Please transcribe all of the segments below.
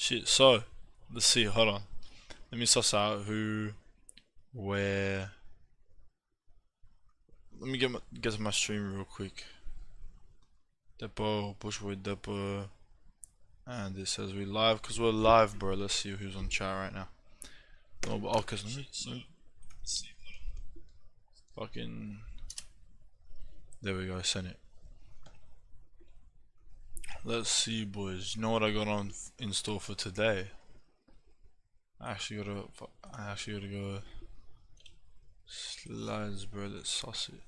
Shit, so let's see, hold on. Let me suss out who, where. Let me get to my stream real quick. Deppo, Bushwood Deppo. And it says we live, because we're live, bro. Let's see who's on chat right now. Oh, but okay, so let me fucking. There we go, I sent it. Let's see, boys. You know what I got on in store for today? I actually gotta go slides, bro. Let's sauce it.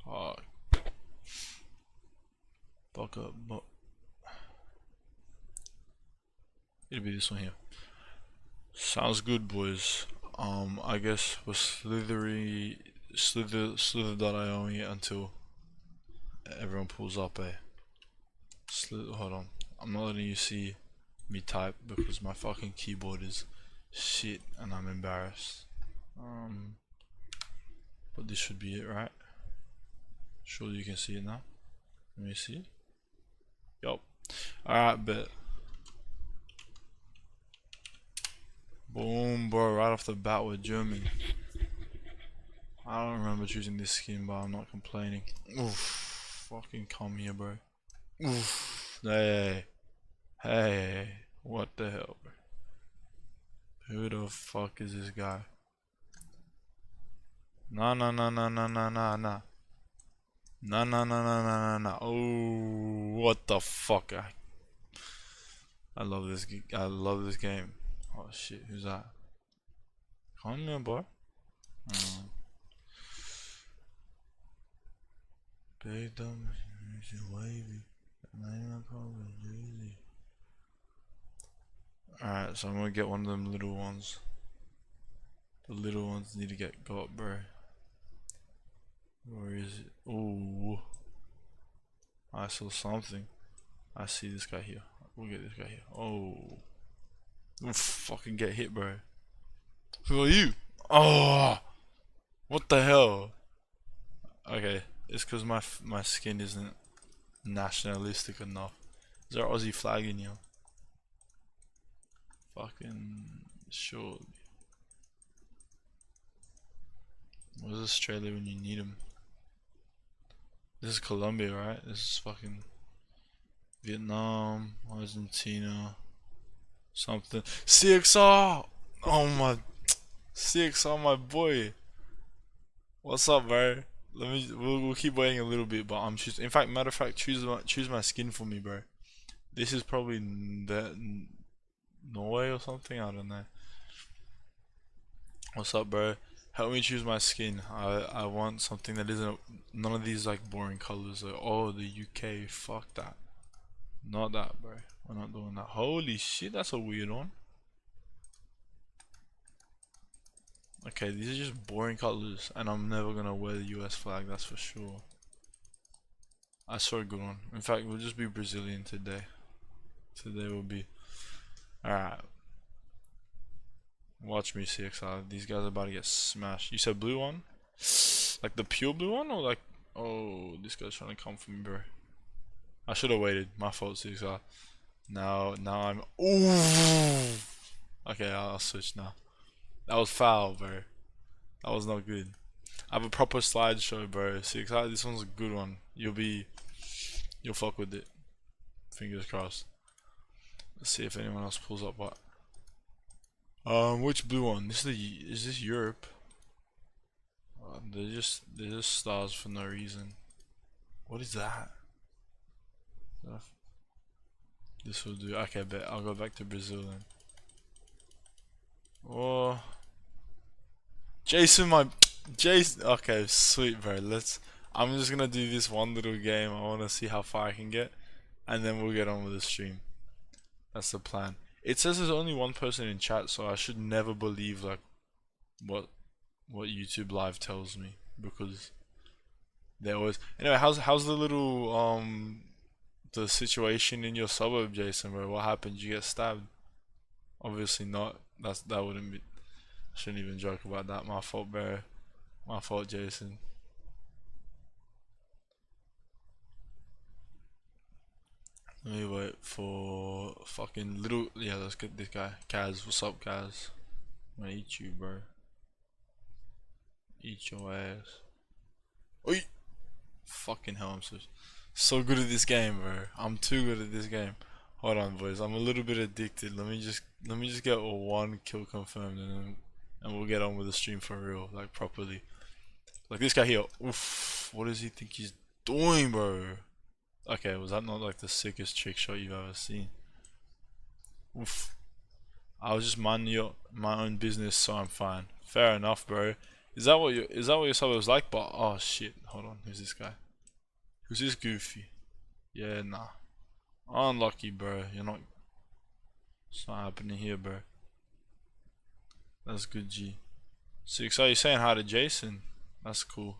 Oh, fuck up, but it'll be this one here. Sounds good, boys. I guess we're slither.io until everyone pulls up, eh? Hold on. I'm not letting you see me type because my fucking keyboard is shit and I'm embarrassed. But this should be it, right? Surely you can see it now. Let me see. Yup. Alright, bet. Boom, bro, right off the bat we're German. I don't remember choosing this skin, but I'm not complaining. Oof, fucking come here, bro. Oof, hey, what the hell, bro? Who the fuck is this guy? Nah. Oh, what the fuck? I love this. I love this game. Oh shit, who's that? Come here, boy. Big dumb, wavy. Alright, so I'm gonna get one of them little ones. The little ones need to get got, bro. Where is it? Ooh. I saw something. I see this guy here. We'll get this guy here. Oh. Oof, fucking get hit, bro. Who are you? Oh. What the hell? Okay, it's because my skin isn't nationalistic enough. Is there an Aussie flag in here? Fucking sure. Where's Australia when you need them? This is Colombia, right? This is fucking Vietnam, Argentina, something. CXR! Oh my, CXR, my boy. What's up, bro? We'll keep waiting a little bit, but I'm choosing. In fact, matter of fact, choose my skin for me, bro. This is probably Norway or something. I don't know. What's up, bro? Help me choose my skin. I want something that isn't none of these like boring colors. Like, oh, the UK. Fuck that. Not that, bro. We're not doing that. Holy shit, that's a weird one. Okay, these are just boring colors, and I'm never gonna wear the US flag. That's for sure. I saw a good one. In fact, we'll just be Brazilian today. Today will be. Alright. Watch me, CXR. These guys are about to get smashed. You said blue one? Like the pure blue one? Or like. Oh, this guy's trying to come for me, bro. I should have waited. My fault, CXR. Now I'm. Ooh! Okay, I'll switch now. That was foul, bro. That was not good. I have a proper slideshow, bro. CXR, this one's a good one. You'll fuck with it. Fingers crossed. Let's see if anyone else pulls up what. Which blue one? Is this Europe? They're just stars for no reason. What is that? This will do. Okay, bet I'll go back to Brazil then. Oh, Jason, Jason. Okay, sweet, bro. I'm just gonna do this one little game. I wanna see how far I can get, and then we'll get on with the stream. That's the plan. It says there's only one person in chat, so I should never believe like what YouTube Live tells me because they always. Anyway, how's the little the situation in your suburb, Jason, bro? What happened? Did you get stabbed? Obviously not. That wouldn't be. I shouldn't even joke about that. My fault, bro. My fault, Jason. Let me wait for fucking little. Yeah, let's get this guy. Kaz, what's up, Kaz? I'm gonna eat you, bro. Eat your ass. Oi! Fucking hell, I'm so good at this game, bro. I'm too good at this game. Hold on, boys. I'm a little bit addicted. Let me just get one kill confirmed, and we'll get on with the stream for real, like properly. Like this guy here. Oof. What does he think he's doing, bro? Okay, was that not like the sickest trick shot you've ever seen? Oof. I was just minding my own business, so I'm fine. Fair enough, bro. Is that what your sub was like? But oh shit, hold on. Who's this guy? Who's this goofy? Yeah, nah. Unlucky, bro. You're not. It's not happening here, bro. That's good, G. 6, are you saying hi to Jason? That's cool.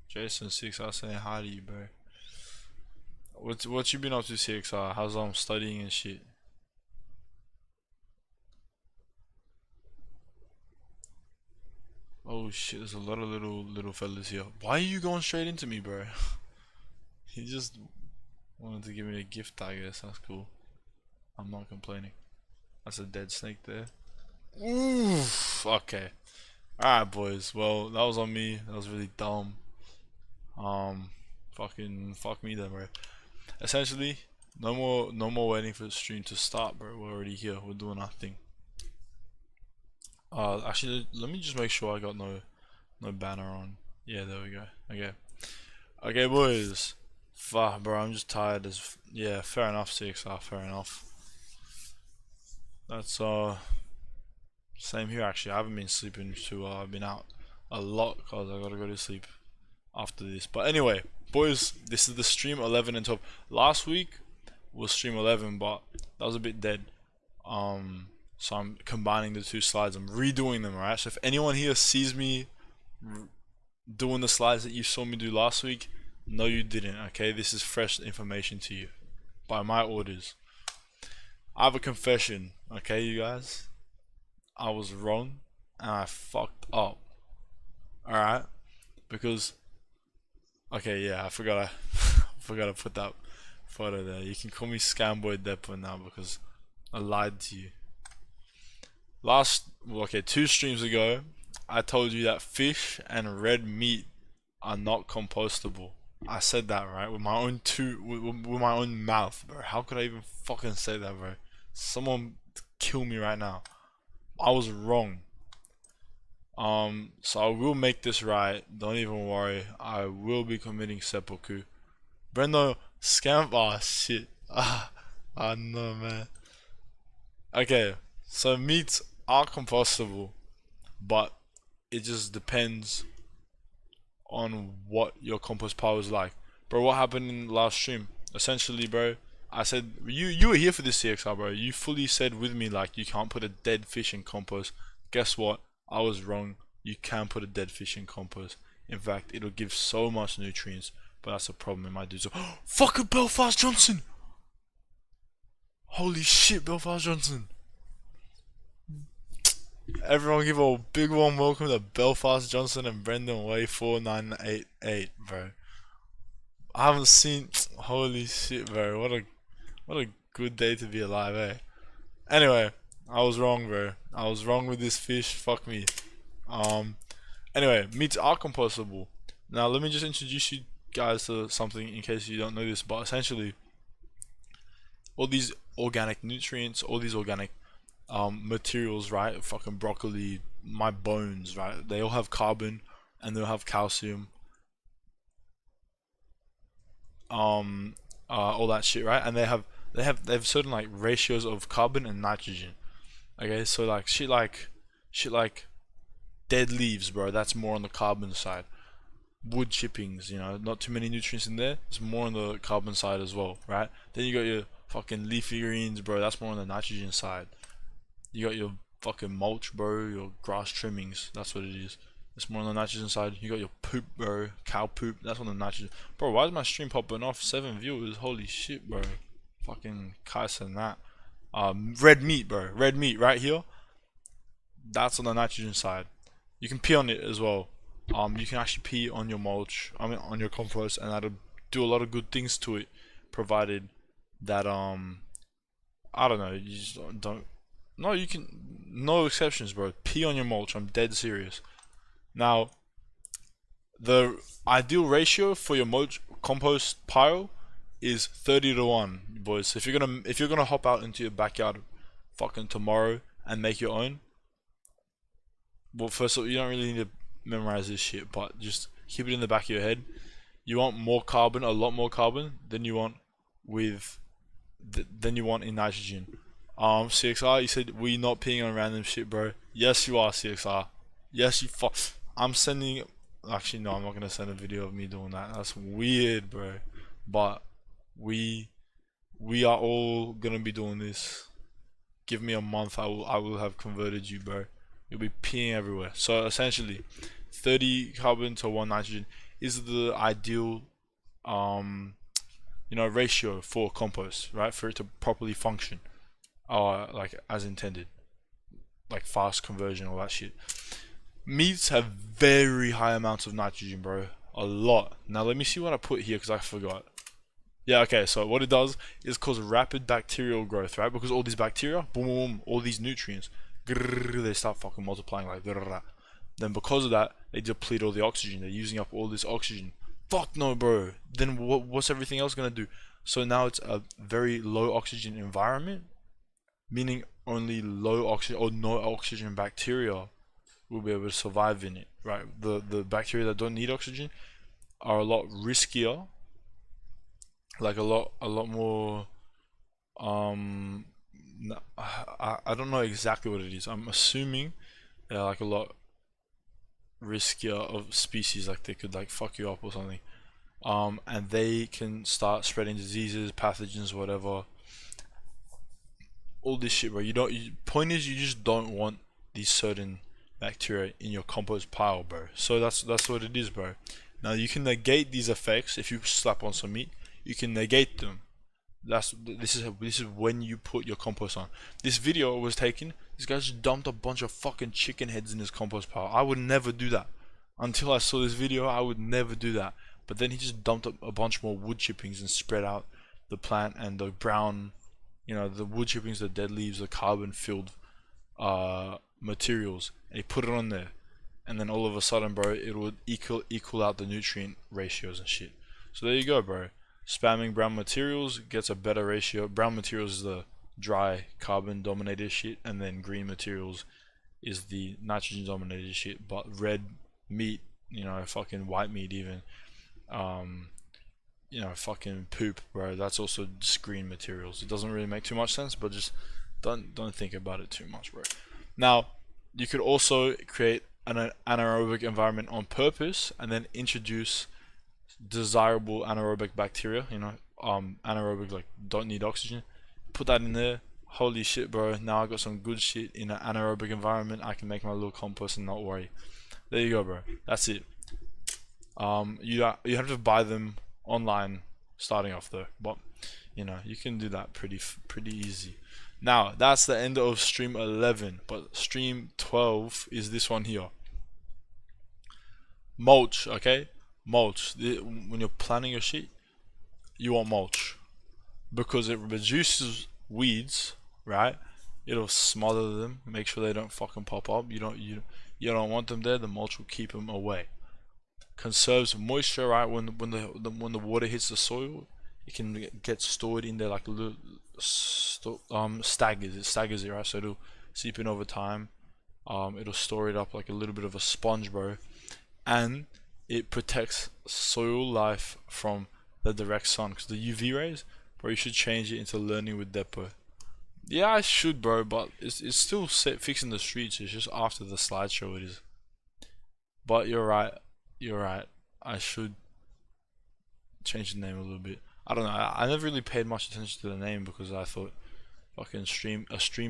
Jason 6, I was saying hi to you, bro. What you been up to, 6? How's studying and shit? Oh shit, there's a lot of little fellas here. Why are you going straight into me, bro? He just wanted to give me a gift, I guess. That's cool. I'm not complaining. That's a dead snake there. Oof. Okay. Alright, boys. Well, that was on me. That was really dumb. Fucking fuck me then, bro. Essentially, no more waiting for the stream to start, bro. We're already here. We're doing our thing. Actually, let me just make sure I got no banner on. Yeah, there we go. Okay, boys. Fuck, bro. I'm just tired as. Yeah, fair enough, CXR. Fair enough. That's same here actually. I haven't been sleeping too. I've been out a lot because I gotta go to sleep after this. But anyway, boys, this is the stream 11 and 12. Last week was stream 11, but that was a bit dead. So I'm combining the two slides. I'm redoing them, right? So if anyone here sees me doing the slides that you saw me do last week, no, you didn't. Okay, this is fresh information to you by my orders. I have a confession. Okay, you guys. I was wrong and I fucked up. Alright? Because okay, yeah, I forgot to put that photo there. You can call me Scamboy Deppo now because I lied to you. Okay, 2 streams ago, I told you that fish and red meat are not compostable. I said that, right, with my own with my own mouth, bro. How could I even fucking say that, bro? Someone kill me right now. I was wrong. So I will make this right. Don't even worry. I will be committing seppuku. Brendo, scam. Ah, shit. No, man. Okay, so meats are compostable, but it just depends on what your compost power is like. Bro, what happened in the last stream? Essentially, bro, I said you were here for this CXR, bro. You fully said with me like you can't put a dead fish in compost. Guess what? I was wrong. You can put a dead fish in compost. In fact, it'll give so much nutrients, but that's a problem it might do. So, fucking Belfast Johnson! Holy shit, Belfast Johnson! Everyone give a big warm welcome to Belfast Johnson and Brendan Way 4988, bro. I haven't seen. Holy shit, bro! What a good day to be alive, eh? Anyway, I was wrong, bro. I was wrong with this fish. Fuck me. Anyway, meats are compostable. Now let me just introduce you guys to something in case you don't know this. But essentially, all these organic nutrients, all these organic materials, right? Fucking broccoli, my bones, right? They all have carbon and they'll have calcium. All that shit, right? And they have certain like ratios of carbon and nitrogen. Okay, so like shit like dead leaves, bro. That's more on the carbon side. Wood chippings, not too many nutrients in there. It's more on the carbon side as well, right? Then you got your fucking leafy greens, bro. That's more on the nitrogen side. You got your fucking mulch, bro. Your grass trimmings. That's what it is. It's more on the nitrogen side. You got your poop, bro. Cow poop. That's on the nitrogen. Bro, why is my stream popping off? 7 viewers. Holy shit, bro. Fucking Kais and that. Red meat, bro. Red meat right here. That's on the nitrogen side. You can pee on it as well. You can actually pee on your mulch. I mean, on your compost, and that'll do a lot of good things to it, provided that I don't know. You just don't. No, you can. No exceptions, bro. Pee on your mulch. I'm dead serious. Now, the ideal ratio for your mulch compost pile is 30 to 1, boys. So if you're gonna hop out into your backyard, fucking tomorrow and make your own. Well, first of all, you don't really need to memorize this shit, but just keep it in the back of your head. You want more carbon, a lot more carbon than you want with than you want in nitrogen. CXR, you said we not peeing on random shit, bro. Yes, you are, CXR. Yes, you fuck. I'm sending. Actually, no, I'm not gonna send a video of me doing that. That's weird, bro. But we we are all gonna be doing this. Give me a month, I will have converted you, bro. You'll be peeing everywhere. So essentially, 30 carbon to 1 nitrogen is the ideal ratio for compost, right? For it to properly function, like as intended, like fast conversion, all that shit. Meats have very high amounts of nitrogen, bro. A lot. Now let me see what I put here because I forgot. Yeah, okay, so what it does is cause rapid bacterial growth, right? Because all these bacteria, boom, boom, boom, all these nutrients, they start fucking multiplying like then because of that, they deplete all the oxygen. They're using up all this oxygen. Fuck no, bro. Then what's everything else gonna do? So now it's a very low oxygen environment, meaning only low oxygen or no oxygen bacteria will be able to survive in it, right? The bacteria that don't need oxygen are a lot riskier, like a lot more. I don't know exactly what it is. I'm assuming they're like a lot riskier of species, like they could like fuck you up or something. And they can start spreading diseases, pathogens, whatever. All this shit, bro. Point is, you just don't want these certain bacteria in your compost pile, bro. So that's what it is, bro. Now you can negate these effects if you slap on some meat. You can negate them. This is when you put your compost on. This video was taken. This guy just dumped a bunch of fucking chicken heads in his compost pile. I would never do that. Until I saw this video, I would never do that. But then he just dumped up a bunch more wood chippings and spread out the plant and the brown, the wood chippings, the dead leaves, the carbon filled materials, and he put it on there. And then all of a sudden, bro, it would equal out the nutrient ratios and shit. So there you go, bro. Spamming brown materials gets a better ratio. Brown materials is the dry carbon dominated shit, and then green materials is the nitrogen dominated shit. But red meat, fucking white meat even, fucking poop, bro, that's also just green materials. It doesn't really make too much sense, but just don't think about it too much, bro. Now, you could also create an anaerobic environment on purpose and then introduce desirable anaerobic bacteria, anaerobic, like don't need oxygen. Put that in there. Holy shit, bro. Now I got some good shit in an anaerobic environment. I can make my little compost and not worry. There you go, bro. That's it. You have to buy them online starting off though, but you can do that pretty easy. Now that's the end of stream 11, but stream 12 is this one here. Mulch, okay? Mulch. When you're planting your shit, you want mulch because it reduces weeds, right? It'll smother them, make sure they don't fucking pop up. You don't want them there. The mulch will keep them away. Conserves moisture, right? When the water hits the soil, it can get stored in there like a little staggers it, right? So it'll seep in over time. It'll store it up like a little bit of a sponge, bro, and it protects soil life from the direct sun, because the UV rays, bro. You should change it into learning with Deppo. Yeah, I should, bro, but it's still fixing the streets. It's just after the slideshow it is. But you're right. I should change the name a little bit. I don't know. I never really paid much attention to the name because I thought, fucking a stream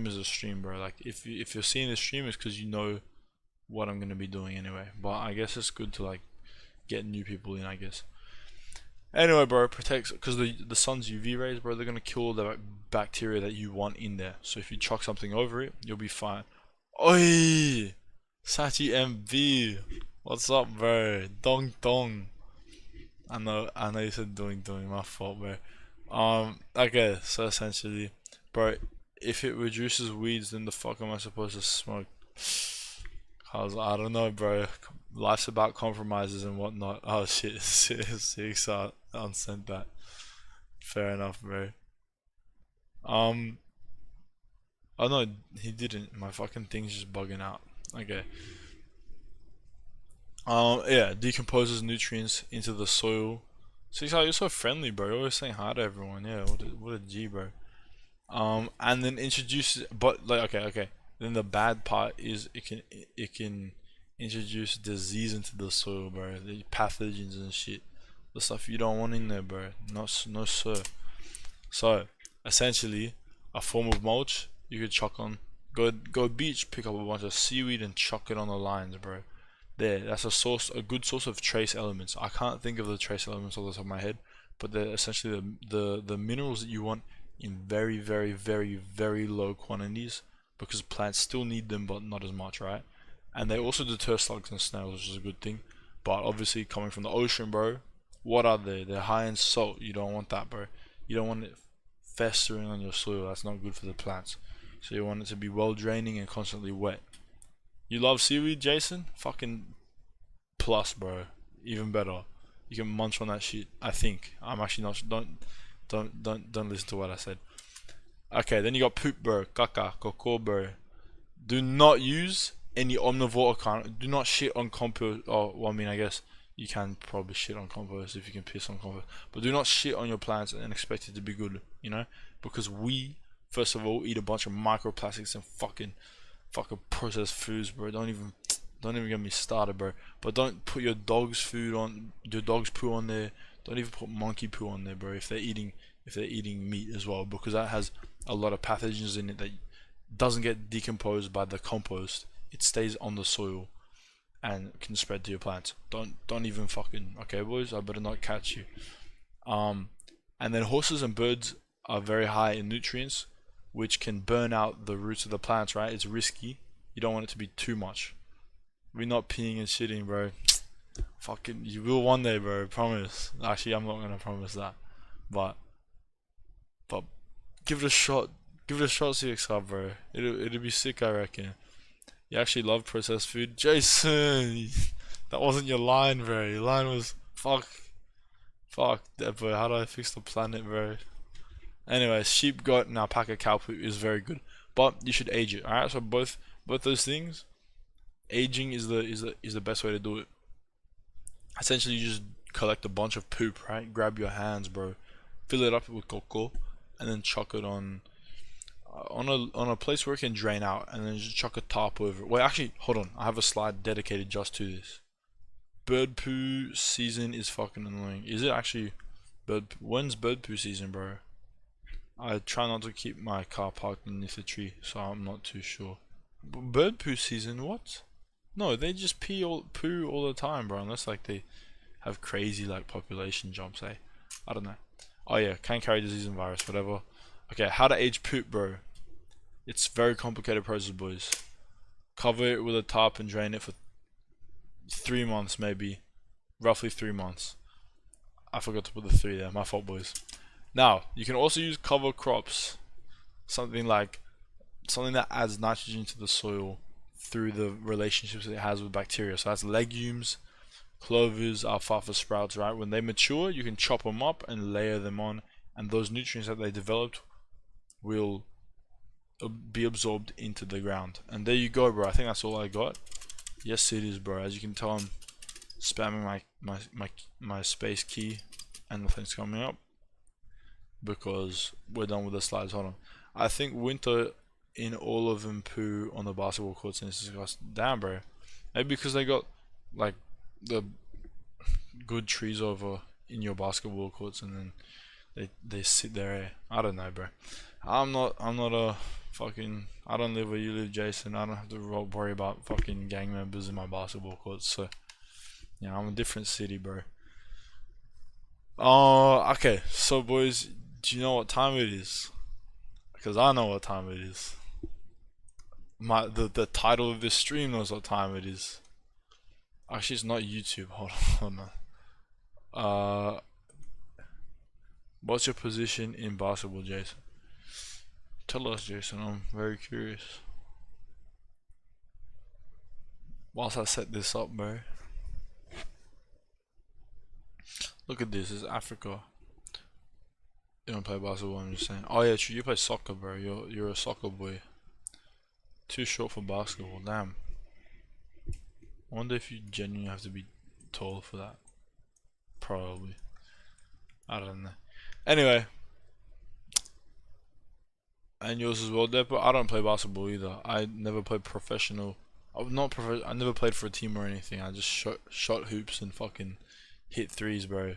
is a stream, bro. Like if you're seeing the stream, it's because you know what I'm gonna be doing anyway. But I guess it's good to like get new people in, I guess. Anyway, bro, protects, because the sun's UV rays, bro, they're gonna kill the bacteria that you want in there. So if you chuck something over it, you'll be fine. Oi, Sachi MV, what's up, bro? Dong dong. I know you said doing, my fault, bro. Okay, so essentially, bro, if it reduces weeds, then the fuck am I supposed to smoke? Cause I don't know, bro. Life's about compromises and whatnot. Oh shit, six. I unsent that. Fair enough, bro. Um, oh no, he didn't. My fucking thing's just bugging out. Okay. Yeah, decomposes nutrients into the soil. Six, you're so friendly, bro. You're always saying hi to everyone. Yeah, what a G, bro. And then introduces, but like, okay. Then the bad part is it can introduce disease into the soil, bro. The pathogens and shit, the stuff you don't want in there, bro. No, sir. So, essentially, a form of mulch you could chuck on. Go beach, pick up a bunch of seaweed and chuck it on the lines, bro. There, that's a good source of trace elements. I can't think of the trace elements off the top of my head, but they're essentially the minerals that you want in very, very, very, very low quantities because plants still need them, but not as much, right? And they also deter slugs and snails, which is a good thing. But obviously, coming from the ocean, bro, what are they? They're high in salt. You don't want that, bro. You don't want it festering on your soil. That's not good for the plants. So you want it to be well draining and constantly wet. You love seaweed, Jason? Fucking plus, bro. Even better. You can munch on that shit. I think. I'm actually not. Don't listen to what I said. Okay, then you got poop, bro. Caca, coco, bro. Do not use any omnivore account. Do not shit on compost. Oh, well, I mean, I guess you can probably shit on compost if you can piss on compost. But do not shit on your plants and expect it to be good. You know, because we, first of all, eat a bunch of microplastics and fucking processed foods, bro. Don't even get me started, bro. But don't put your dog's poo on there. Don't even put monkey poo on there, bro. If they're eating meat as well, because that has a lot of pathogens in it that doesn't get decomposed by the compost. It stays on the soil and can spread to your plants. Don't even fucking, okay, boys. I better not catch you. Um, and then horses and birds are very high in nutrients, which can burn out the roots of the plants. Right? It's risky. You don't want it to be too much. We're not peeing and shitting, bro. Fucking, you will one day, bro. Promise. Actually, I'm not gonna promise that, but but give it a shot. Give it a shot, CXR, bro. It'll be sick, I reckon. You actually love processed food, Jason. That wasn't your line, bro. Your line was fuck, Deppo. How do I fix the planet, bro? Anyway, sheep, goat, and alpaca cow poop is very good, but you should age it. All right, so both those things, aging is the best way to do it. Essentially, you just collect a bunch of poop, right? Grab your hands, bro. Fill it up with cocoa, and then chuck it on a place where it can drain out, and then just chuck a tarp over it. Wait, actually, hold on. I have a slide dedicated just to this. Bird poo season is fucking annoying. Is it actually when's bird poo season, bro? I try not to keep my car parked underneath a tree, so I'm not too sure. Bird poo season? What? No, they just poo all the time, bro. Unless like they have crazy like population jumps, eh? I don't know. Oh yeah, can carry disease and virus, whatever. Okay, how to age poop, bro. It's very complicated process, boys. Cover it with a tarp and drain it for 3 months, maybe. Roughly 3 months. I forgot to put the 3 there. My fault, boys. Now, you can also use cover crops. Something that adds nitrogen to the soil through the relationships it has with bacteria. So that's legumes, clovers, alfalfa sprouts, right? When they mature, you can chop them up and layer them on, and those nutrients that they developed will be absorbed into the ground. And there you go, bro. I think that's all I got. Yes, it is, bro. As you can tell, I'm spamming my space key and nothing's coming up because we're done with the slides. Hold on. I think winter in all of them poo on the basketball courts, and it's disgusting. Damn, bro. Maybe because they got like the good trees over in your basketball courts, and then they sit there. Eh? I don't know, bro. I'm not a fucking. I don't live where you live, Jason. I don't have to worry about fucking gang members in my basketball courts. So, yeah, I'm a different city, bro. Oh, okay. So, boys, do you know what time it is? Because I know what time it is. The title of this stream knows what time it is. Actually, it's not YouTube. Hold on, man. Uh, What's your position in basketball, Jason? Tell us, Jason. I'm very curious. Whilst I set this up, bro. Look at this. It's Africa. You don't play basketball. I'm just saying. Oh yeah, true. You play soccer, bro. You're a soccer boy. Too short for basketball. Damn. I wonder if you genuinely have to be tall for that. Probably. I don't know. Anyway. And yours as well, Deppo. I don't play basketball either. I never played professional. I never played for a team or anything. I just shot hoops and fucking hit threes, bro.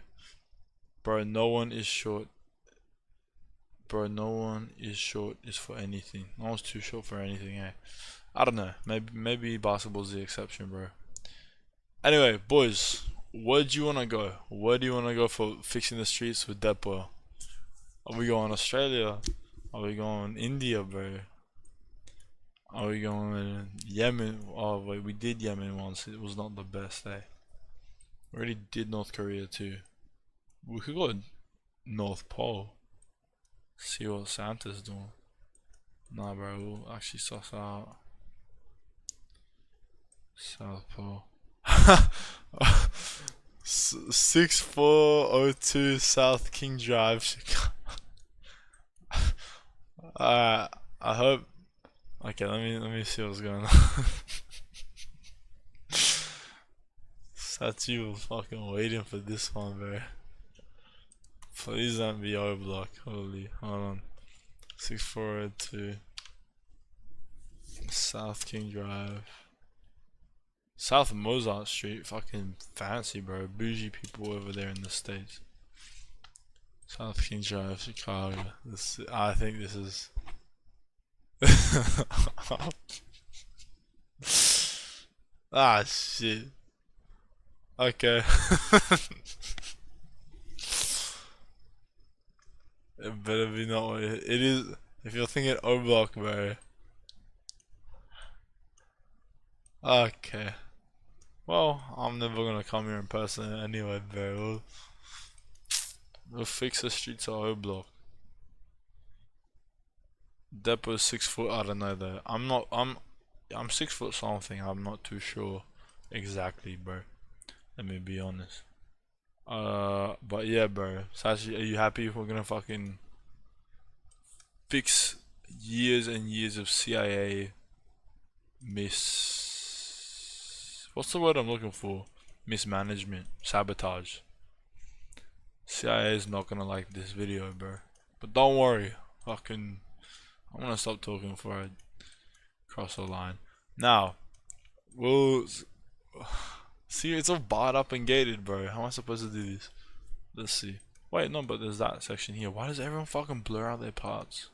Bro, no one is short. Bro, no one is short is for anything. No one's too short for anything, eh? I don't know. Maybe basketball's the exception, bro. Anyway, boys, where do you wanna go? Where do you wanna go for fixing the streets with Deppo? Are we going Australia? Are we going India, bro? Are we going Yemen? Oh wait, we did Yemen once. It was not the best, eh? We already did North Korea too. We could go North Pole. See what Santa's doing. Nah, bro. We'll actually suss out South Pole. 6402 South King Drive, Chicago. I hope. Okay, let me see what's going on. Satu was fucking waiting for this one, bro. Please don't be O block. Holy, hold on. 6402 South King Drive. South Mozart Street, fucking fancy, bro. Bougie people over there in the States. South King Drive, Chicago. I think this is. Ah, shit. Okay. It better be not what it is. If you're thinking O block, bro. Okay. Well, I'm never gonna come here in person anyway, bro. We'll fix the streets of O block. Depot is 6 foot. I don't know though. I'm 6 foot something. I'm not too sure exactly, bro. Let me be honest. But yeah, bro. Sashi, are you happy if we're gonna fucking fix years and years of CIA what's the word I'm looking for? Mismanagement, sabotage. CIA is not gonna like this video, bro. But don't worry, I'm gonna stop talking before I cross the line. Now, we'll see. It's all barred up and gated, bro. How am I supposed to do this? Let's see. Wait, no, but there's that section here. Why does everyone fucking blur out their parts?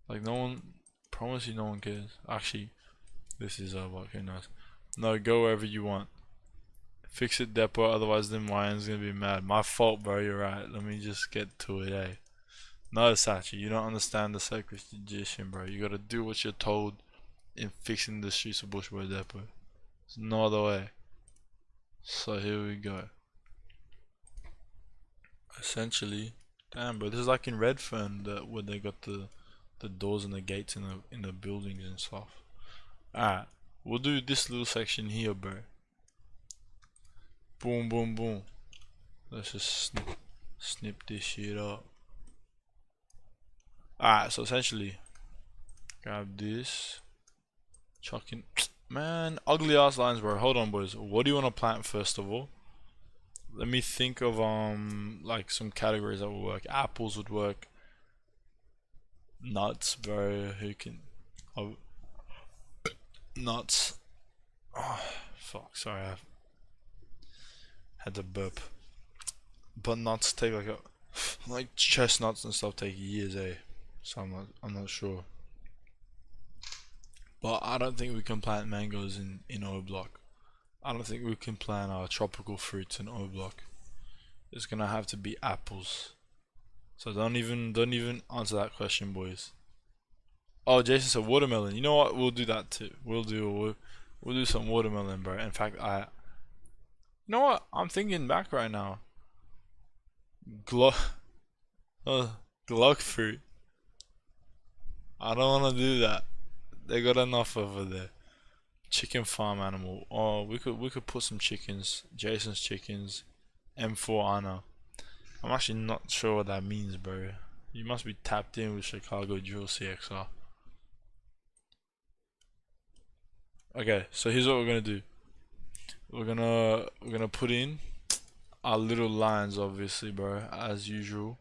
Like no one. Promise you, no one cares. Actually, this is okay, nice. No, go wherever you want. Fix it, Depot. Otherwise, then Ryan's gonna be mad. My fault, bro. You're right. Let me just get to it, eh? No, Sachi, you don't understand the sacred tradition, bro. You gotta do what you're told in fixing the streets of Bushboy Depot. There's no other way. So here we go. Essentially, damn, bro. This is like in Redfern, where they got the doors and the gates in the buildings and stuff. Alright, we'll do this little section here, bro. Boom, boom, boom. Let's just snip this shit up. Alright, so essentially, grab this, chuck in. Man, ugly ass lines, bro. Hold on, boys. What do you want to plant first of all? Let me think of like some categories that will work. Apples would work. Nuts, bro. Who can? Oh, nuts. Oh, fuck. Sorry, I had to burp. But nuts take like chestnuts and stuff take years, eh? So I'm not sure. But I don't think we can plant mangoes in O block. I don't think we can plant tropical fruits in O block. It's gonna have to be apples. So don't even answer that question, boys. Oh, Jason said watermelon. You know what? We'll do that too. We'll do some watermelon, bro. In fact, you know what? I'm thinking back right now. Glock, Glock fruit. I don't want to do that. They got enough over there. Chicken farm animal. Oh, we could put some chickens. Jason's chickens. M4 Anna. I'm actually not sure what that means, bro. You must be tapped in with Chicago Drill CXR. Okay, so here's what we're gonna do. We're gonna put in our little lines, obviously, bro, as usual.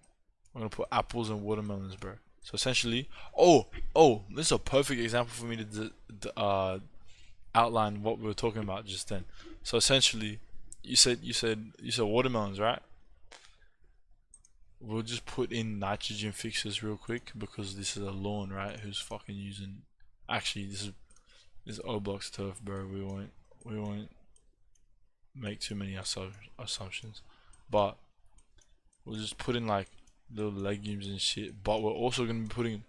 We're gonna put apples and watermelons, bro. So essentially, this is a perfect example for me to outline what we were talking about just then. So essentially, you said watermelons, right? We'll just put in nitrogen fixes real quick because this is a lawn, right? Who's fucking using? Actually, this O blocks turf, bro. We won't make too many assumptions, but we'll just put in like little legumes and shit. But we're also gonna be putting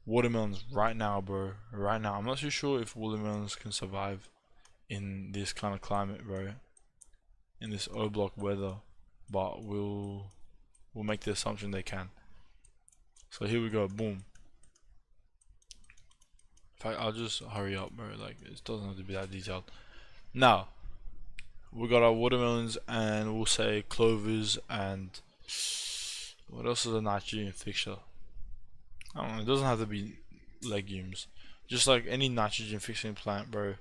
watermelons right now, bro. Right now, I'm not too sure if watermelons can survive in this kind of climate, bro. In this O block weather, but we'll make the assumption they can. So here we go, boom. In fact, I'll just hurry up, bro. Like, it doesn't have to be that detailed. Now, we got our watermelons, and we'll say clovers, and what else is a nitrogen fixture? I don't know. It doesn't have to be legumes. Just like any nitrogen fixing plant, bro.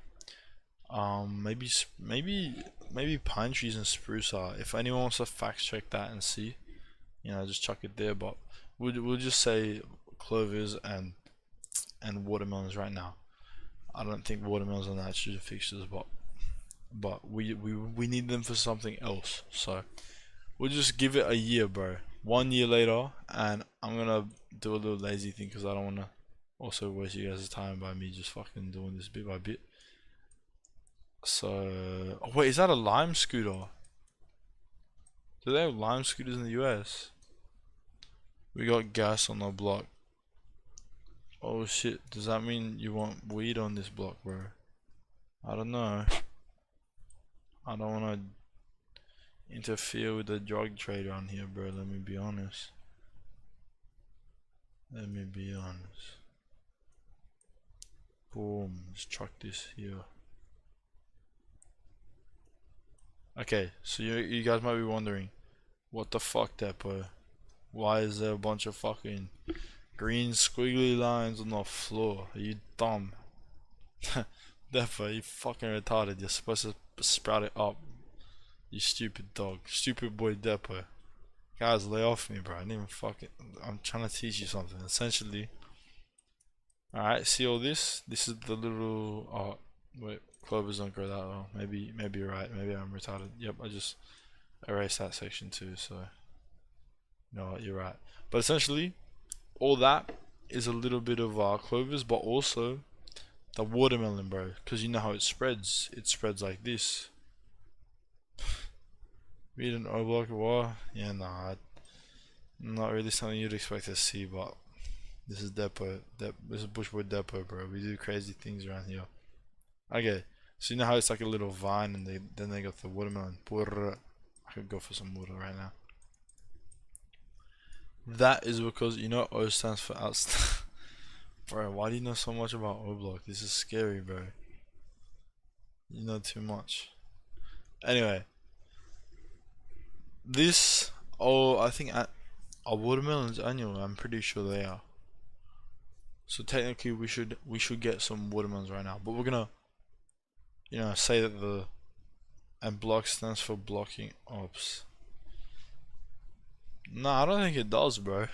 Maybe pine trees and spruce are. If anyone wants to fact check that and see, just chuck it there. But we'll just say clovers and watermelons right now. I don't think watermelons are nitrogen fixtures, but we need them for something else. So we'll just give it a year, bro. 1 year later, and I'm gonna do a little lazy thing because I don't wanna also waste you guys' time by me just fucking doing this bit by bit. So, oh wait, is that a lime scooter? Do they have lime scooters in the US? We got gas on the block. Oh shit, does that mean you want weed on this block, bro? I don't know. I don't want to interfere with the drug trade around here, bro. Let me be honest. Let me be honest. Boom, let's chuck this here. Okay, so you guys might be wondering, what the fuck, Deppo? Why is there a bunch of fucking green squiggly lines on the floor? Are you dumb? Deppo, you fucking retarded. You're supposed to sprout it up. You stupid dog. Stupid boy Deppo. Guys, lay off me, bro. I didn't even fucking. I'm trying to teach you something. Essentially. Alright, see all this? This is the little. Oh, wait. Clovers don't grow that well. Maybe you're right. Maybe I'm retarded. Yep, I just erased that section too, so. No, you're right. But essentially, all that is a little bit of clovers, but also the watermelon, bro. Because you know how it spreads. It spreads like this. Read an O block war? Yeah, nah. Not really something you'd expect to see, but this is Deppo. This is Bushwood Deppo, bro. We do crazy things around here. Okay, so you know how it's like a little vine, and then they got the watermelon. I could go for some water right now. That is because O stands for outstand. Bro, why do you know so much about O block? This is scary, bro. You know too much. Anyway, this. Oh, I think a watermelon's annual. I'm pretty sure they are. So technically, we should get some watermelons right now. But we're gonna, say that and block stands for blocking ops. Nah, I don't think it does, bro.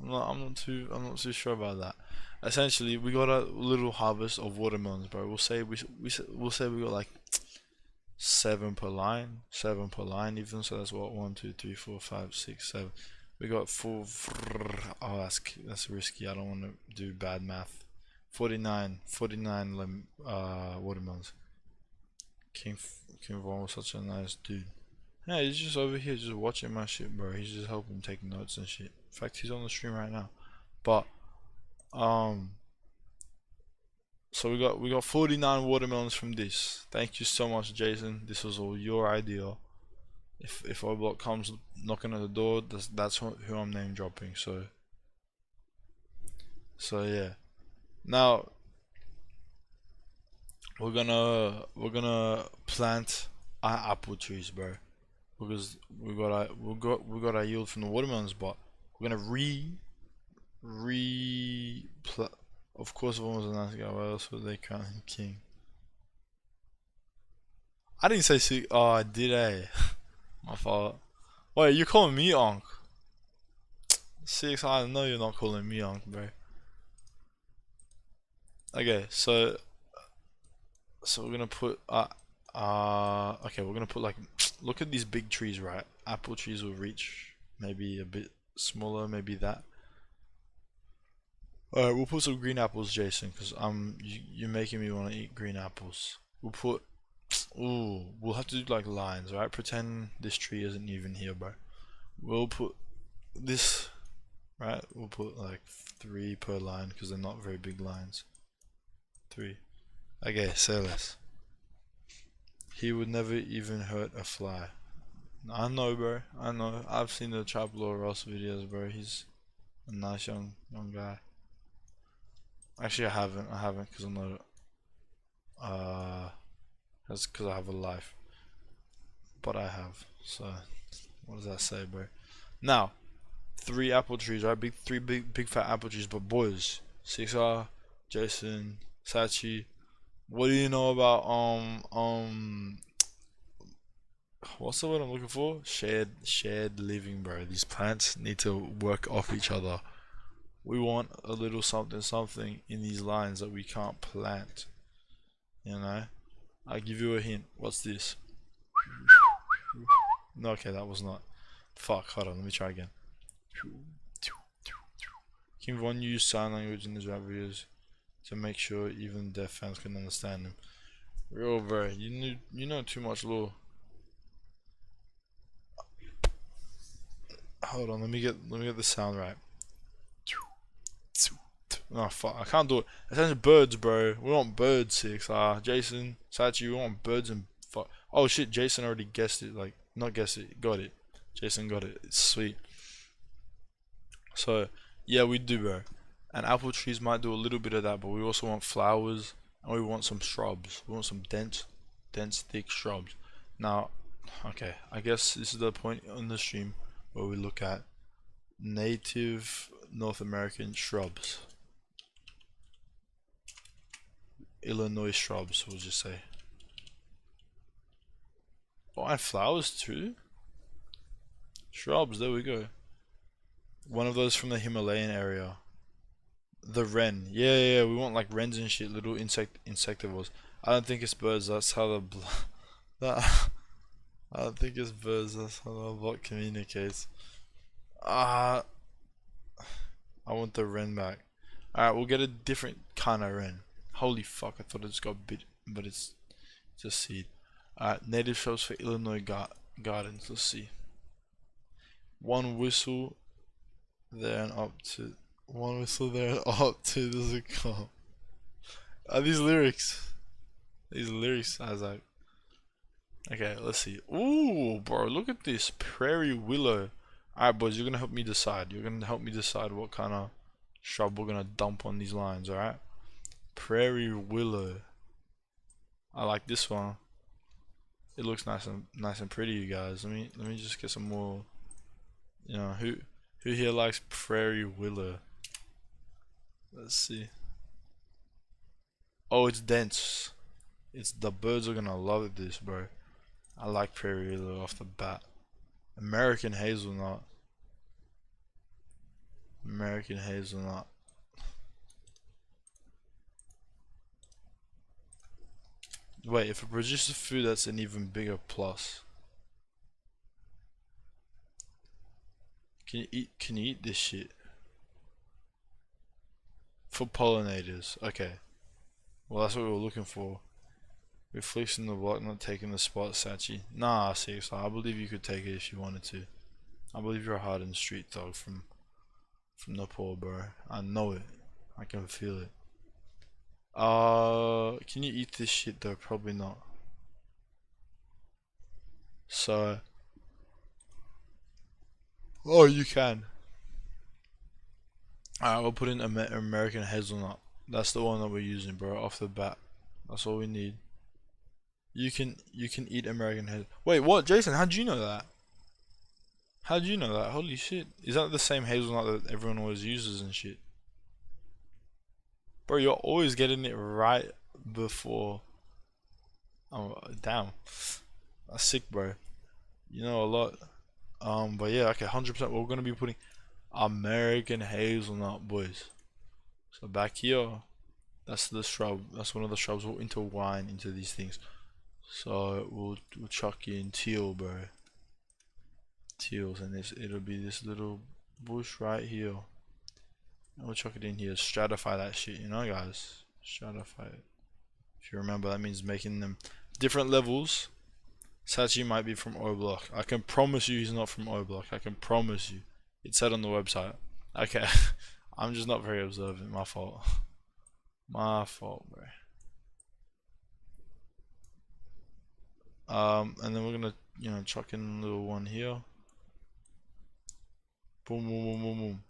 I'm not too sure about that. Essentially, we got a little harvest of watermelons, bro. We'll say we got like 7 per line even. So that's what 1, 2, 3, 4, 5, 6, 7. We got 4. Oh, that's risky. I don't want to do bad math. 49 watermelons. King Von was such a nice dude. Yeah, he's just over here just watching my shit, bro. He's just helping take notes and shit. In fact, he's on the stream right now. But so we got 49 watermelons from this. Thank you so much, Jason. This was all your idea. If Oblock comes knocking at the door, that's who I'm name dropping. So yeah. Now we're gonna plant our apple trees, bro, because we got our yield from the watermelons, but we're gonna re of course, if one was a nice guy, why else would they crown him king? I didn't say six. Oh, did I? My fault. Wait, you calling me Onk? Six, I know you're not calling me Onk, bro. Okay, so we're gonna put okay, we're gonna put like look at these big trees, right? Apple trees will reach maybe a bit smaller, maybe that. Alright, we'll put some green apples, Jason, because you're making me want to eat green apples. We'll put ooh, we'll have to do like lines, right? Pretend this tree isn't even here, bro. We'll put this, right? We'll put like 3 per line because they're not very big lines. 3. Okay, say less. He would never even hurt a fly. I know, bro. I know. I've seen the Chaplo Ross videos, bro. He's a nice young guy. Actually, I haven't, because I'm not. That's because I have a life. But I have. So, what does that say, bro? Now, 3 apple trees, right? Big fat apple trees. But boys, 6R, Jason, Sachi. What do you know about what's the word I'm looking for? Shared living, bro. These plants need to work off each other. We want a little something in these lines that we can't plant. You know? I'll give you a hint. What's this? No, okay, that was not. Fuck, hold on, let me try again. King Von used sign language in his rap videos to make sure even deaf fans can understand him. Real, bro, you know too much law. Hold on, let me get the sound right. Oh fuck, I can't do it. It sounds birds, bro. We want birds, 6R. Jason, Sachi, we want birds and fuck. Oh shit, Jason already guessed it. Like, not guessed it, got it. Jason got it. It's sweet. So, yeah, we do, bro. And apple trees might do a little bit of that, but we also want flowers and we want some shrubs. We want some dense, thick shrubs. Now, okay, I guess this is the point on the stream where we look at native North American shrubs. Illinois shrubs, we'll just say. Oh, and flowers too? Shrubs, there we go. One of those from the Himalayan area. The wren. Yeah, we want like wrens and shit, little insectivores. I don't think it's birds, that's how the that I don't think it's birds, that's how the bot communicates. I want the wren back. Alright, we'll get a different kind of wren. Holy fuck, I thought it just got bit, but it's a seed. Native shrubs for Illinois gardens, let's see. One whistle there and up to. One whistle there and up to, does it come? Are these lyrics? These lyrics, Isaac. Okay, let's see. Ooh, bro, look at this. Prairie willow. Alright, boys, you're gonna help me decide. You're gonna help me decide what kind of shrub we're gonna dump on these lines, alright? Prairie willow. I like this one. It looks nice and pretty, you guys. Let me just get some more. You know, who here likes prairie willow? Let's see. Oh, it's dense. The birds are gonna love this, bro. I like prairie willow off the bat. American hazelnut. American hazelnut. Wait, if it produces food, that's an even bigger plus. Can you eat this shit? For pollinators. Okay. Well, that's what we were looking for. We're flexing the block, not taking the spot, Sachi. Nah, seriously, I believe you could take it if you wanted to. I believe you're a hardened street dog from Nepal, bro. I know it. I can feel it. Can you eat this shit though? Probably not. So, Oh, you can. Alright, we'll put in American hazelnut. That's the one that we're using, bro, off the bat. That's all we need. You can eat American hazelnut. Wait, what, Jason? How'd you know that? How'd you know that? Holy shit! Is that the same hazelnut that everyone always uses and shit? Bro, you're always getting it right before. Oh, damn. That's sick, bro. You know a lot. But yeah, okay, 100%. We're gonna be putting American hazelnut, boys. So back here, that's the shrub. That's one of the shrubs. We'll intertwine into these things. So we'll chuck in teal, bro. Teals, and it'll be this little bush right here. And we'll chuck it in here. Stratify that shit, you know, guys. Stratify it. If you remember, that means making them different levels. Sachi might be from O Block. I can promise you he's not from O Block. I can promise you. It said on the website. Okay. I'm just not very observant. My fault. My fault, bro. And then we're gonna, you know, chuck in a little one here. Boom, boom, boom, boom, boom.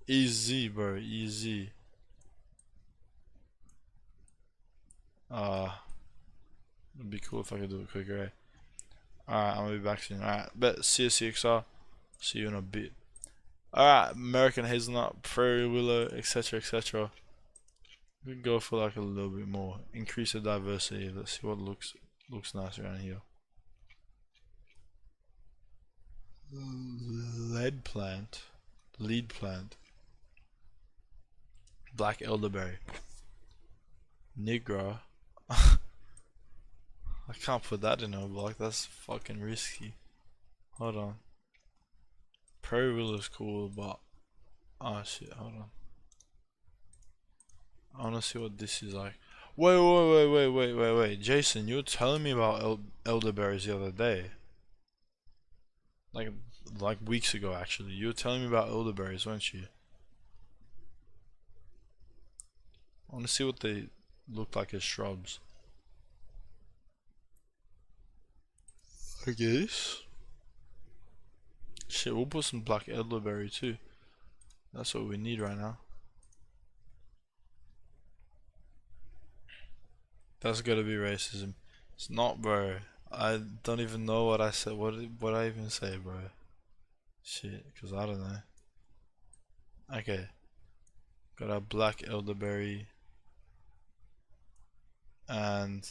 Easy, bro. Easy. It'd be cool if I could do it quicker, eh? Alright, I'm gonna be back soon. Alright, bet. See you, CXR. See you in a bit. Alright, American hazelnut, prairie willow, etc., etc. We can go for like a little bit more. Increase the diversity. Let's see what looks nice around here. Lead plant. Black elderberry. Nigra. I can't put that in a block, that's fucking risky. Hold on. Prairie willow is cool, but oh shit, hold on. I wanna see what this is like. Wait. Jason, you were telling me about elderberries the other day. Like weeks ago, actually. You were telling me about elderberries, weren't you? I wanna see what they look like as shrubs. I guess. Shit, we'll put some black elderberry too. That's what we need right now. That's gotta be racism. It's not, bro. I don't even know what I said. What I even say, bro? Shit, cause I don't know. Okay, got our black elderberry, and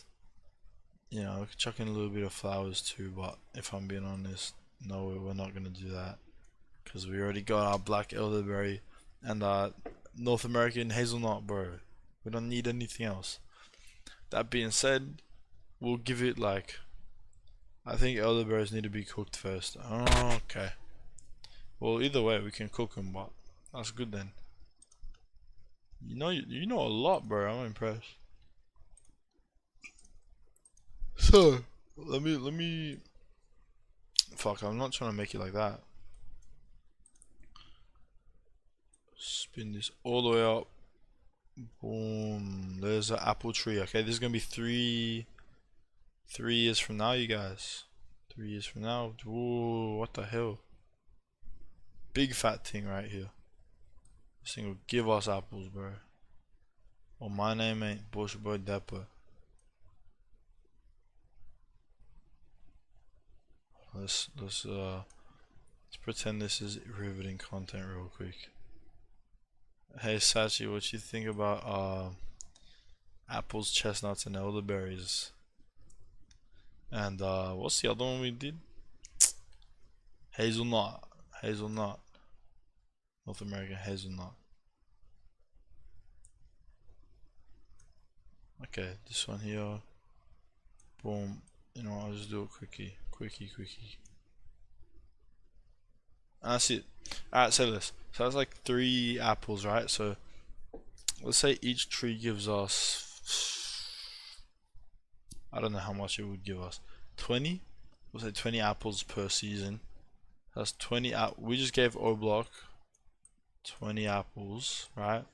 you know, chuck in a little bit of flowers too. But if I'm being honest, no, we're not gonna do that, cause we already got our black elderberry and our North American hazelnut, bro. We don't need anything else. That being said, we'll give it like, I think elderberries need to be cooked first. Okay. Well, either way, we can cook them, but that's good then. You know a lot, bro. I'm impressed. So, let me. Fuck, I'm not trying to make it like that. Spin this all the way up. Boom. There's an apple tree. Okay, this is gonna be 3 years from now, you guys. 3 years from now. Whoa, what the hell? Big fat thing right here. This thing will give us apples, bro. Well, my name ain't Bush Boy Deppo. Let's pretend this is riveting content real quick. Hey Sachi, what you think about apples, chestnuts, and elderberries? And what's the other one we did? Hazelnut. North American hazelnut. Okay, this one here. Boom. You know, I'll just do it quickie. And that's it. Alright, so this. So that's like 3 apples, right? So let's say each tree gives us, I don't know how much it would give us. 20? We'll say 20 apples per season. That's 20 we just gave O Block 20 apples, right?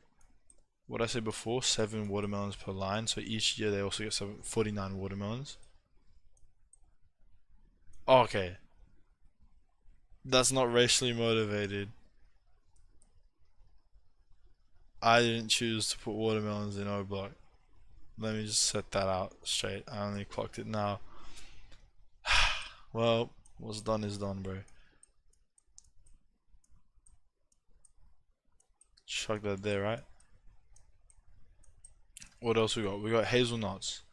What I said before, 7 watermelons per line. So each year they also get 49 watermelons. Oh, okay. That's not racially motivated. I didn't choose to put watermelons in O block. Let me just set that out straight. I only clocked it now. Well, what's done is done, bro. Chuck that there, right? What else we got? We got hazelnuts.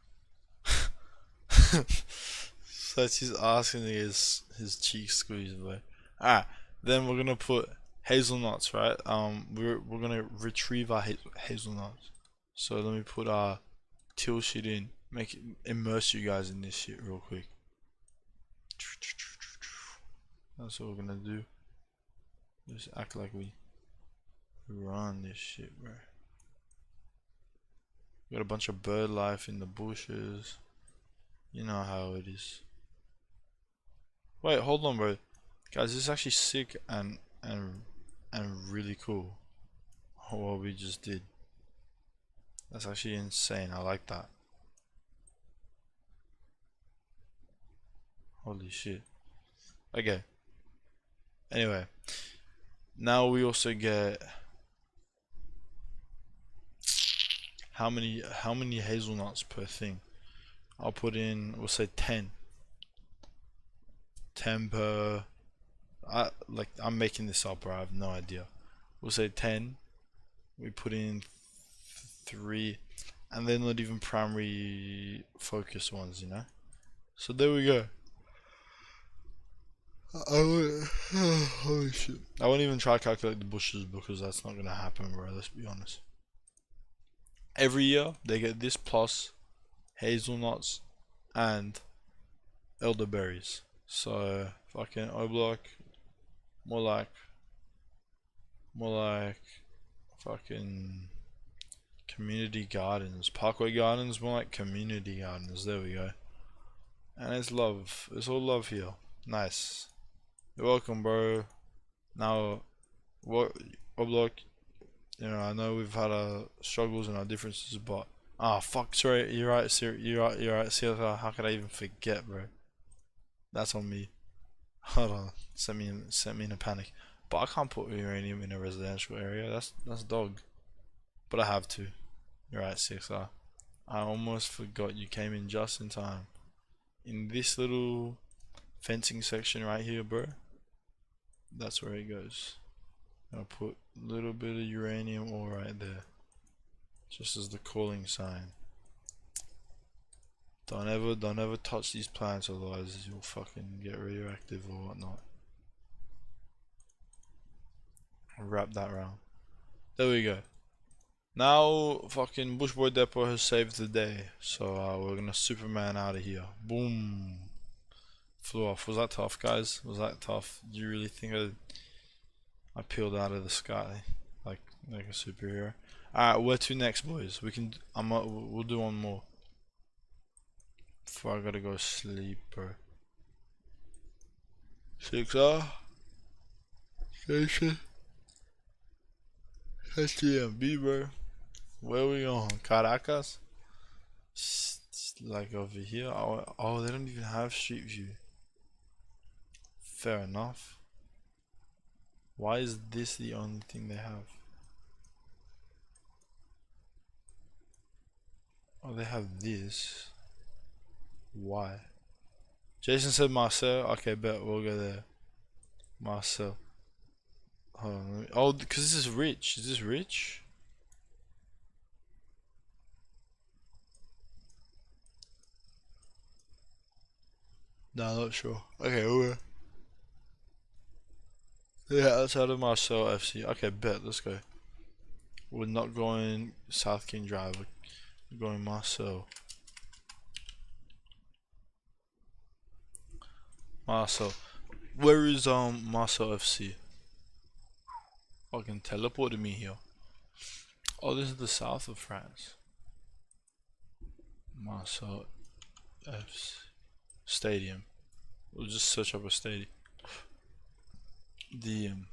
So he's asking his cheek squeeze, bro. Alright, then we're gonna put hazelnuts, right? We're gonna retrieve our hazelnuts. So let me put our till shit in. Make it immerse you guys in this shit real quick. That's what we're gonna do. Just act like we run this shit, bro. Got a bunch of bird life in the bushes. You know how it is. Wait, hold on, bro. Guys, this is actually sick and really cool. What we just did. That's actually insane. I like that. Holy shit. Okay. Anyway, now we also get how many hazelnuts per thing? I'll put in, we'll say 10. 10 per. I'm making this up, or I have no idea. We'll say 10. We put in 3, and they're not even primary focus ones, you know. So there we go. Holy shit. I won't even try to calculate the bushes because that's not gonna happen, bro. Let's be honest. Every year they get this plus hazelnuts and elderberries. So fucking O block, more like fucking community gardens, parkway gardens, more like community gardens. There we go. And it's love. It's all love here. Nice. You're welcome, bro. Now, what O block? You know, I know we've had our struggles and our differences, but fuck. Sorry, you're right. You're right. You're right. Seriously, how could I even forget, bro? That's on me. Hold on, sent me in a panic. But I can't put uranium in a residential area. That's dog. But I have to. You're right, 6R. I almost forgot you came in just in time. In this little fencing section right here, bro. That's where it goes. I'll put a little bit of uranium ore right there. Just as the calling sign. Don't ever touch these plants, otherwise you'll fucking get radioactive or whatnot. Wrap that around. There we go. Now fucking Bushboy Deppo has saved the day, so we're gonna Superman out of here. Boom. Flew off. Was that tough, guys? Was that tough? Do you really think I peeled out of the sky like a superhero? Alright, where to next, boys? We'll do one more. Before I gotta go sleep, bro. 6R Station STMB, bro. Where we on? Caracas? Like over here? Oh, they don't even have street view. Fair enough. Why is this the only thing they have? Oh, they have this. Why? Jason said Marcel. Okay, bet we'll go there. Marcel. Hold on. Oh, because this is rich. Is this rich? No, not sure. Okay, we're outside of Marcel FC. Okay, bet. Let's go. We're not going South King Drive. We're going Marcel. Marcel. Where is Marcel FC? Fucking teleported me here. Oh, this is the south of France. Marcel FC Stadium. We'll just search up a stadium. DM.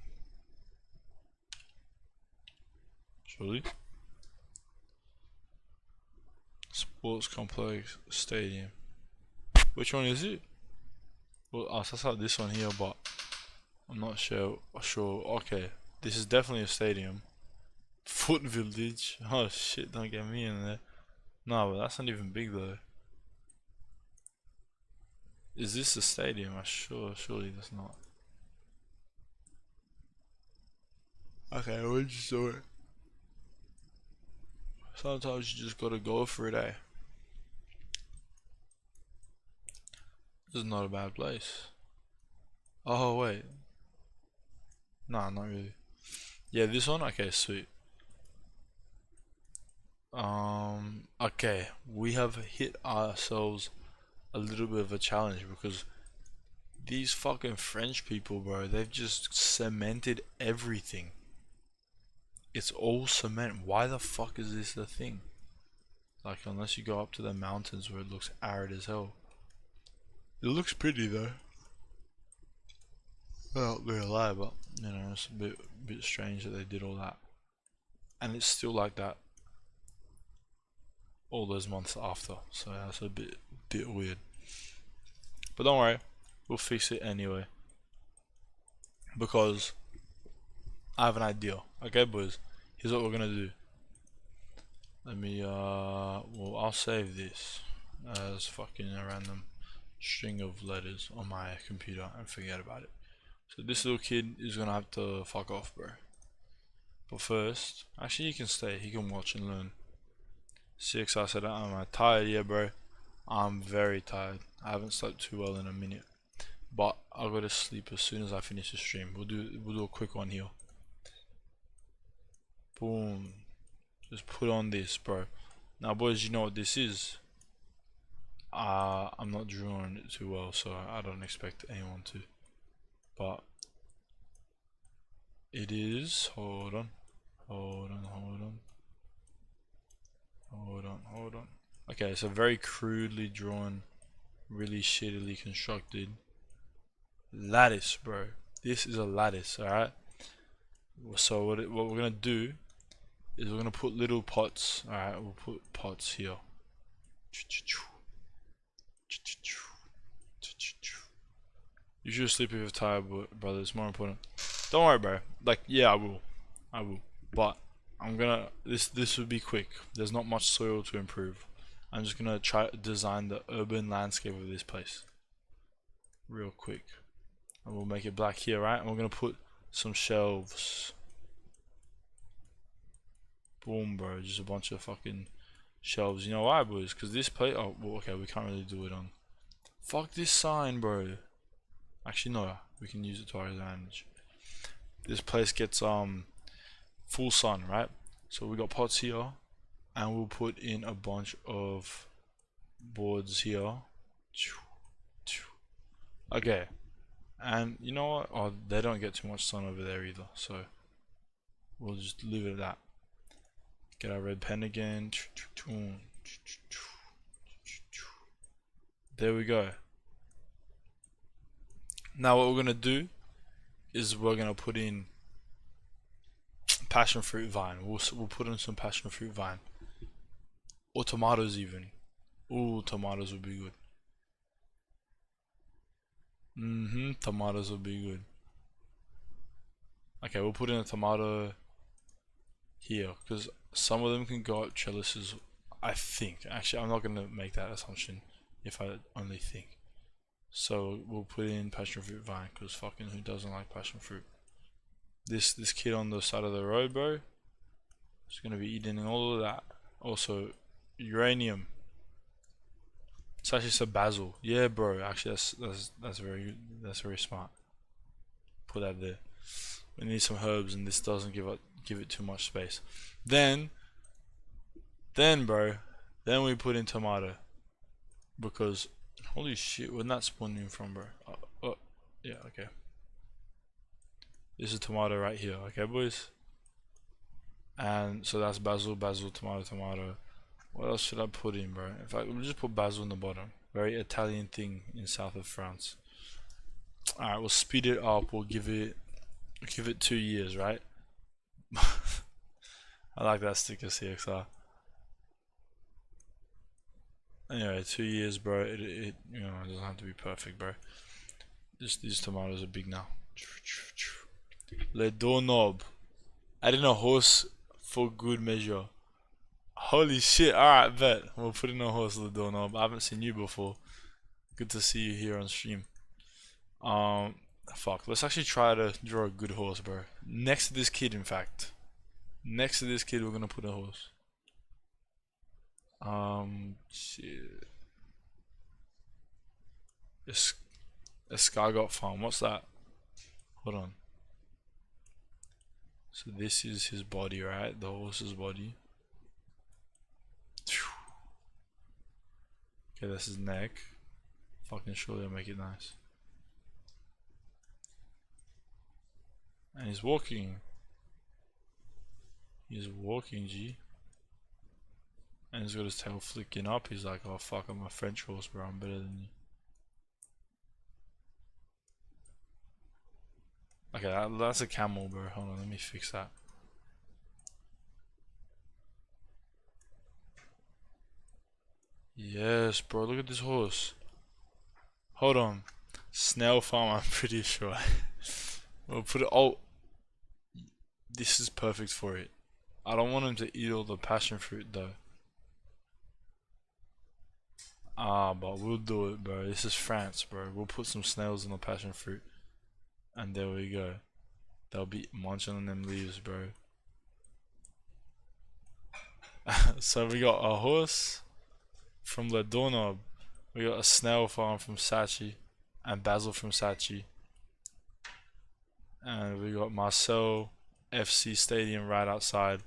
Surely. Sports Complex Stadium. Which one is it? Well, I saw this one here, but I'm not sure. Okay, this is definitely a stadium. Foot Village. Oh shit! Don't get me in there. No, but that's not even big though. Is this a stadium? I surely that's not. Okay, we'll just do it. Sometimes you just gotta go for it, eh? This is not a bad place. Oh wait, nah, not really. Yeah, this one. Okay, sweet. Okay, we have hit ourselves a little bit of a challenge because these fucking French people, bro, they've just cemented everything. It's all cement. Why the fuck is this the thing? Like, unless you go up to the mountains where it looks arid as hell. It looks pretty though. Well, we're alive, but you know, it's a bit strange that they did all that, and it's still like that all those months after. So that's a bit weird. But don't worry, we'll fix it anyway because I have an idea. Okay, boys. Here's what we're gonna do. Let me well, I'll save this as fucking a random string of letters on my computer and forget about it. So this little kid is gonna have to fuck off, bro. But first, actually he can stay, he can watch and learn. 6, I said, am I tired? Yeah, bro. I'm very tired. I haven't slept too well in a minute. But I'll go to sleep as soon as I finish the stream. We'll do a quick one here. Boom. Just put on this, bro. Now, boys, you know what this is. I'm not drawing it too well, so I don't expect anyone to. But it is. Hold on. Okay, it's a very crudely drawn, really shittily constructed lattice, bro. This is a lattice, alright? So what we're gonna do is we're gonna put little pots. Alright, we'll put pots here. You should sleep if you're tired, brother. It's more important. Don't worry, bro. Like, yeah, I will. But I'm gonna. This will be quick. There's not much soil to improve. I'm just gonna try to design the urban landscape of this place, real quick. And we'll make it black here, right? And we're gonna put some shelves. Boom, bro. Just a bunch of fucking shelves. You know why, boys? Because this place. Oh, well, okay. We can't really do it on. Fuck this sign, bro. Actually, no. We can use it to our advantage. This place gets full sun, right? So we got pots here, and we'll put in a bunch of boards here. Okay. And you know what? Oh, they don't get too much sun over there either. So we'll just leave it at that. Get our red pen again. There we go. Now what we're gonna do is we're gonna put in passion fruit vine. We'll put in some passion fruit vine, or tomatoes even. Ooh, tomatoes would be good. Tomatoes would be good. Okay, we'll put in a tomato here because some of them can go up trellises. I think. Actually, I'm not gonna make that assumption if I only think. So we'll put in passion fruit vine because fucking who doesn't like passion fruit? This kid on the side of the road, bro, is gonna be eating all of that. Also, uranium. It's actually some basil. Yeah, bro. Actually, that's very smart. Put that there. We need some herbs, and this doesn't give it too much space. Then, bro, then we put in tomato because holy shit, where'd that spawn in from, bro? Oh, yeah, okay. This is tomato right here, okay, boys. And so that's basil, tomato. What else should I put in, bro? In fact, we'll just put basil in the bottom. Very Italian thing in south of France. Alright, we'll speed it up. We'll give it 2 years, right? I like that sticker, CXR. Anyway, 2 years, bro. It you know, it doesn't have to be perfect, bro. These tomatoes are big now. Le doorknob. Adding a horse for good measure. Holy shit, alright, bet. We'll put in a horse le doorknob. I haven't seen you before. Good to see you here on stream. Fuck. Let's actually try to draw a good horse, bro. Next to this kid, in fact. Next to this kid, we're gonna put a horse. Shit. Escargot Farm. What's that? Hold on. So this is his body, right? The horse's body. Okay, that's his neck. Fucking surely I'll make it nice. And he's walking. He's walking, G. And he's got his tail flicking up. He's like, oh fuck, I'm a French horse, bro. I'm better than you. Okay, that's a camel, bro. Hold on, let me fix that. Yes, bro. Look at this horse. Hold on. Snail farm, I'm pretty sure. We'll put it. Oh, this is perfect for it. I don't want him to eat all the passion fruit though. Ah, but we'll do it, bro. This is France, bro. We'll put some snails in the passion fruit. And there we go. They'll be munching on them leaves, bro. So we got a horse from Le Doorknob. We got a snail farm from Sachi. And Basil from Sachi. And we got Marcel FC Stadium right outside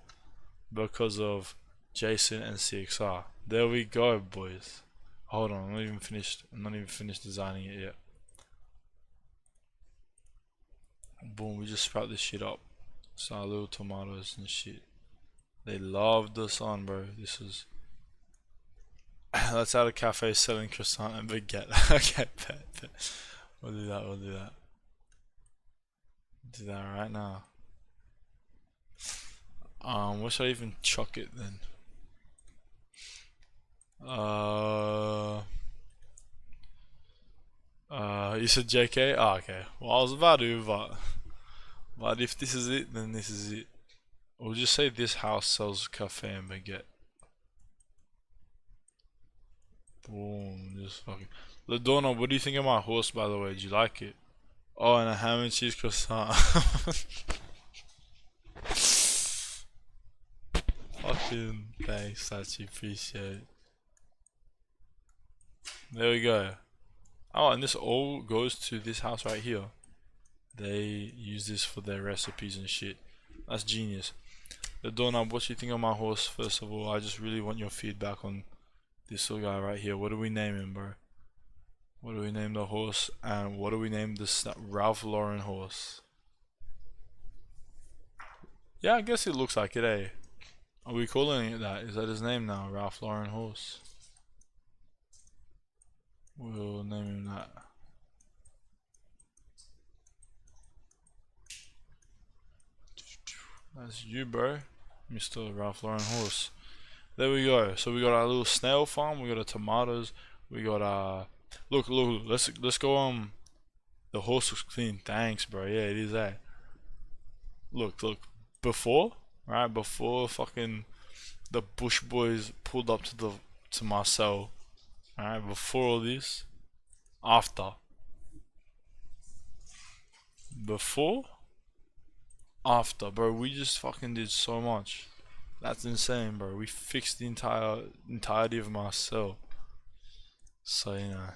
because of Jason and CXR. There we go, boys. Hold on, I'm not even finished designing it yet. Boom, we just sprout this shit up. Saw little tomatoes and shit. They love the sun, bro. This is let's add a cafe selling croissant and baguette. Okay, bet. We'll do that, Do that right now. Where should I even chuck it then? You said JK? Oh, okay. Well, I was about to, but if this is it, then this is it. We'll just say this house sells cafe and baguette. Boom, just fucking. Ladonna, what do you think of my horse, by the way? Do you like it? Oh, and a ham and cheese croissant. Fucking thanks, Sachi, appreciate it. There we go. Oh, and this all goes to this house right here. They use this for their recipes and shit. That's genius. The doorknob, what do you think of my horse? First of all, I just really want your feedback on this little guy right here. What do we name him, bro? What do we name the horse? And what do we name this Ralph Lauren horse? Yeah, I guess it looks like it, eh? Are we calling it that? Is that his name now? Ralph Lauren horse? We'll name him that. That's you, bro. Mr. Ralph Lauren horse. There we go. So we got our little snail farm. We got our tomatoes. We got look. Let's go. The horse looks clean. Thanks, bro. Yeah, it is that. Look. Before, right? Before fucking the Bush boys pulled up to Marcel. Alright, before all this. After. Before. After, bro. We just fucking did so much. That's insane, bro. We fixed the entirety of Marcel. So, you know,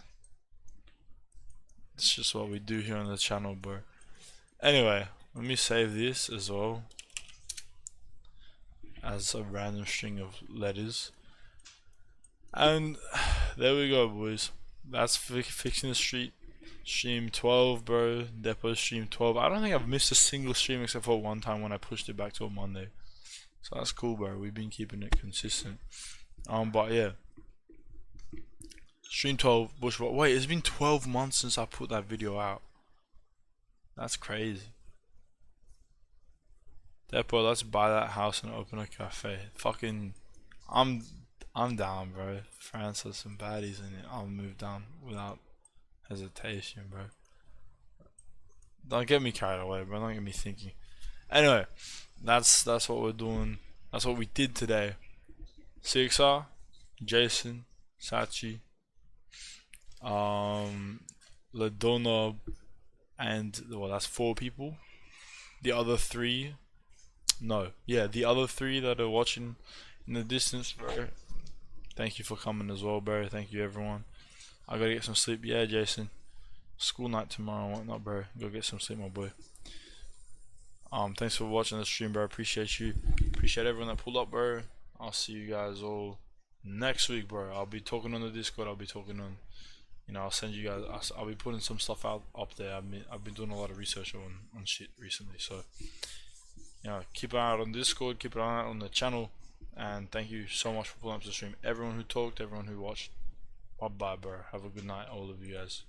it's just what we do here on the channel, bro. Anyway, let me save this as well as a random string of letters. And there we go, boys. That's fixing the street. Stream 12, bro. Deppo stream 12. I don't think I've missed a single stream except for one time when I pushed it back to a Monday. So that's cool, bro. We've been keeping it consistent. But yeah. Stream 12, Bushwalk. Wait, it's been 12 months since I put that video out. That's crazy. Deppo, let's buy that house and open a cafe. Fucking, I'm down, bro. France has some baddies in it. I'll move down without hesitation, bro. Don't get me carried away, bro. Don't get me thinking. Anyway, that's what we're doing. That's what we did today. Sixer, Jason, Sachi, Ladona, and well, that's 4 people. The other 3, no, yeah, the other 3 that are watching in the distance, bro. Thank you for coming as well, bro. Thank you, everyone. I gotta get some sleep. Yeah, Jason. School night tomorrow and whatnot, bro. Go get some sleep, my boy. Thanks for watching the stream, bro. Appreciate you. Appreciate everyone that pulled up, bro. I'll see you guys all next week, bro. I'll be talking on the Discord. I'll be talking on, I'll send you guys. I'll be putting some stuff out up there. I've been doing a lot of research on shit recently, so keep an eye out on Discord. Keep an eye out on the channel. And thank you so much for pulling up to the stream. Everyone who talked, everyone who watched. Bye bye, bro. Have a good night, all of you guys.